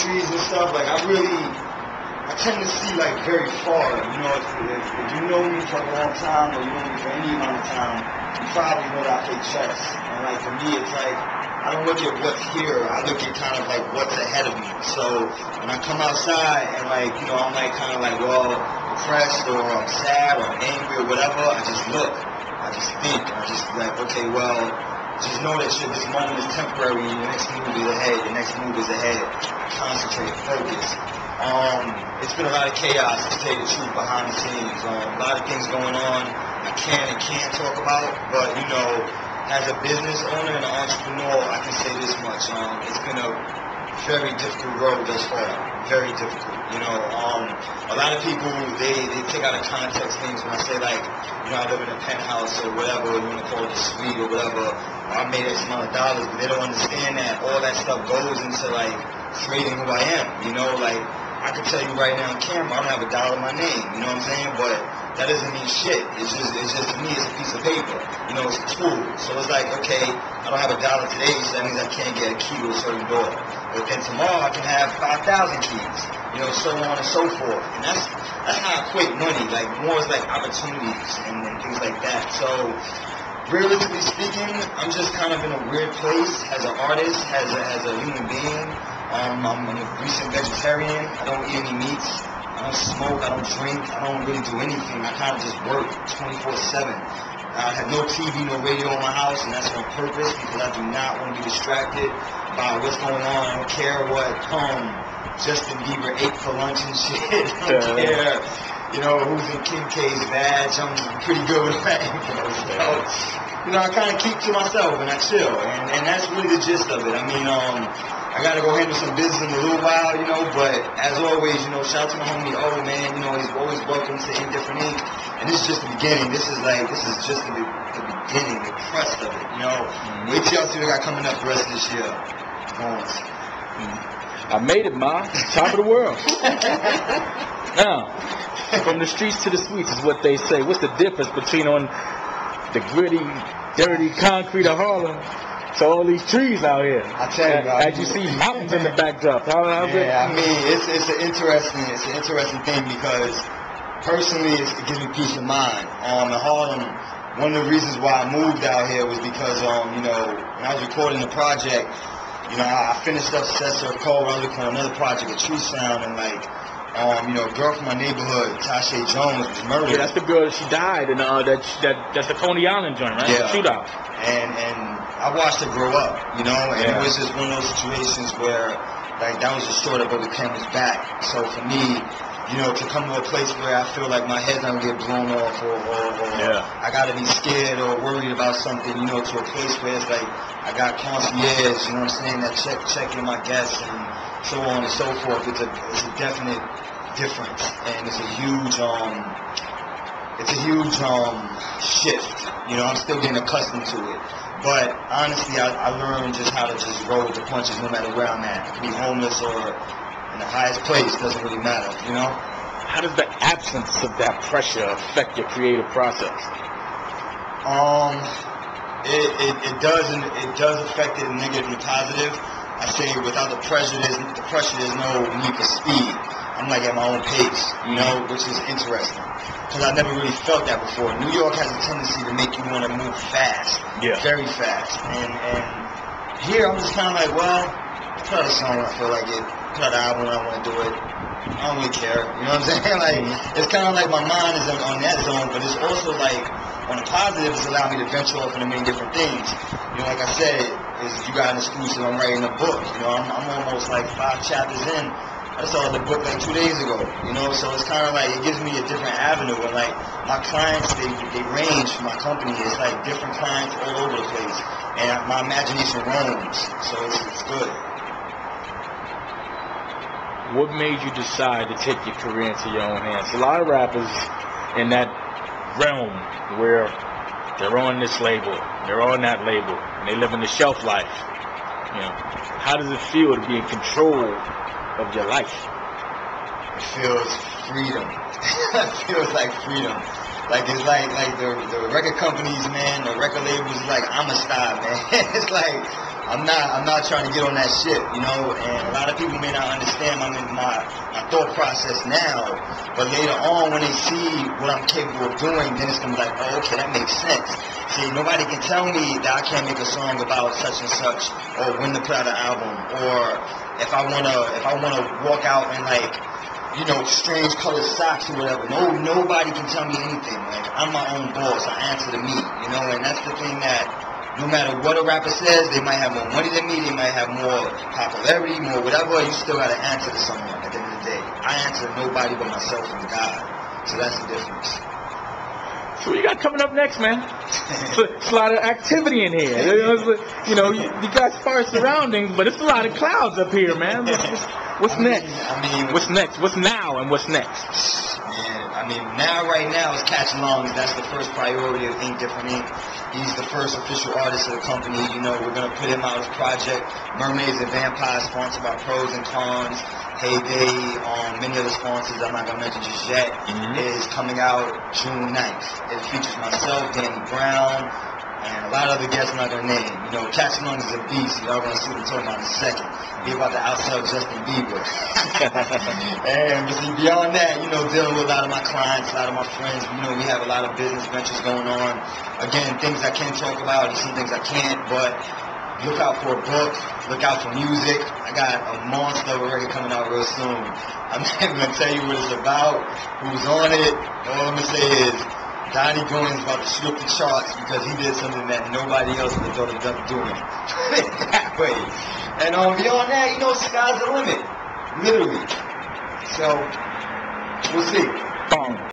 industries and stuff, like I tend to see like very far. You know, if you know me for a long time or you know me for any amount of time, you probably know that I play chess. And like for me, it's like I don't look at what's here. I look at kind of like what's ahead of me. So when I come outside and like I'm like kind of like depressed or I'm sad or I'm angry or whatever, I just look. I just think. I just like okay, well. Just know that shit, this moment is temporary, the next move is ahead, the next move is ahead. Concentrate, focus. It's been a lot of chaos, to tell you the truth, behind the scenes. A lot of things going on I can and can't talk about, but, as a business owner and an entrepreneur, I can say this much. It's been a very difficult road thus far. Very difficult. A lot of people, they take out of context things when I say, like, I live in a penthouse or whatever, you want to call it a suite or whatever, or I made X amount of dollars, but they don't understand that all that stuff goes into, like, creating who I am. Like, I can tell you right now on camera, I don't have a dollar in my name, you know what I'm saying? But that doesn't mean shit. It's just to me, it's a piece of paper. It's a tool. So it's like, okay, I don't have a dollar today, so that means I can't get a key to a certain door. But then tomorrow I can have 5,000 keys, so on and so forth. And that's how I equate money. Like, more is like opportunities and things like that. So, realistically speaking, I'm just kind of in a weird place as an artist, as a human being. I'm a recent vegetarian. I don't eat any meats. I don't smoke. I don't drink. I don't really do anything. I kind of just work 24/7. I have no TV, no radio in my house, and that's on purpose because I do not want to be distracted by what's going on. I don't care what Justin Bieber ate for lunch and shit. I don't care. Who's in Kim K's badge. I'm pretty good with that info. So, I kind of keep to myself and I chill. And that's really the gist of it. I mean, I got to go handle some business in a little while, but as always, shout out to my homie, man, he's always welcome to Indifferent Ink. And this is just the beginning. This is just the beginning, the crust of it, Wait till y'all see what I got coming up the rest of this year. I made it, Ma. Top of the world. Now, from the streets to the suites is what they say. What's the difference between on the gritty, dirty concrete of Harlem to all these trees out here? I tell you, as you see mountains in the backdrop. How's it? I mean, it's an interesting thing because personally, it gives me peace of mind. In Harlem, one of the reasons why I moved out here was because, when I was recording the project, I finished up Set Surf Code. I was recording another project, A True Sound, and a girl from my neighborhood, Tasha Jones, was murdered. Yeah, that's the girl. She died, and that's the Coney Island joint, right? Yeah. Shootout. And I watched her grow up, and it was just one of those situations where, like, that was the straw that broke the camel's back. So for me, to come to a place where I feel like my head's not gonna get blown off, or I gotta be scared or worried about something, to a place where it's like I got concierge, you know what I'm saying, that checking my guests and so on and so forth. It's a definite difference, and it's a huge shift. I'm still getting accustomed to it. But honestly, I learned just how to just roll with the punches no matter where I'm at. Be homeless or in the highest place, doesn't really matter, How does the absence of that pressure affect your creative process? It does affect it negatively positive. I say without the pressure, there's no need for speed. I'm like at my own pace, which is interesting. Because I never really felt that before. New York has a tendency to make you want to move fast. Yeah. Very fast. And here I'm just kind of like, well, put out a song when I feel like it. Put out an album when I want to do it. I don't really care. You know what I'm saying? Like, it's kind of like my mind is on that zone, but it's also like, on the positive, it's allowed me to venture off into many different things. Like I said, you got an exclusive, I'm writing a book. I'm almost like 5 chapters in. I started the book like 2 days ago, so it's kind of like, it gives me a different avenue, and like, my clients, they range from my company, it's like different clients all over the place, and my imagination roams, so it's good. What made you decide to take your career into your own hands? A lot of rappers in that realm where they're on this label, they're on that label, and they live in the shelf life. How does it feel to be in control of your life? It feels freedom. It feels like freedom. Like it's like the record companies, man, the record labels, like I'm a star, man. It's like I'm not trying to get on that shit, you know. And a lot of people may not understand my thought process now, but later on when they see what I'm capable of doing, then it's gonna be like, oh, okay, that makes sense. See, nobody can tell me that I can't make a song about such and such, or when to put out an album, or if I wanna walk out in like, you know, strange colored socks or whatever. Nobody can tell me anything. Like, I'm my own boss. I answer to me, you know, and that's the thing that no matter what a rapper says, they might have more money than me, they might have more popularity, more whatever, you still gotta answer to someone at the end of the day. I answer to nobody but myself and God. So that's the difference. So what you got coming up next, man? It's a lot of activity in here. You know, you got sparse surroundings, but it's a lot of clouds up here, man. What's next? What's next? What's now and what's next? Man, right now is Catch Lungs. That's the first priority of Ain't Different Ink. He's the first official artist of the company. You know, we're going to put him out his project, Mermaids and Vampires, sponsored by Pros and Cons. Heyday, many other sponsors I'm not going to mention just yet, is coming out June 9th. It features myself, Danny Brown, and a lot of other guests I'm not going to name. You know, Catch Lungs is a beast. Y'all going to see what I'm talking about in a second. Be about to outsell Justin Bieber. And beyond that, you know, dealing with a lot of my clients, a lot of my friends. You know, we have a lot of business ventures going on. Again, things I can talk about, and some things I can't, but look out for a book, look out for music. I got a monster of a record coming out real soon. I'm not even going to tell you what it's about, who's on it. All I'm going to say is Donny Goines is about to shoot up the charts because he did something that nobody else would have thought of doing. That way. And beyond that, you know, sky's the limit. Literally. So, we'll see.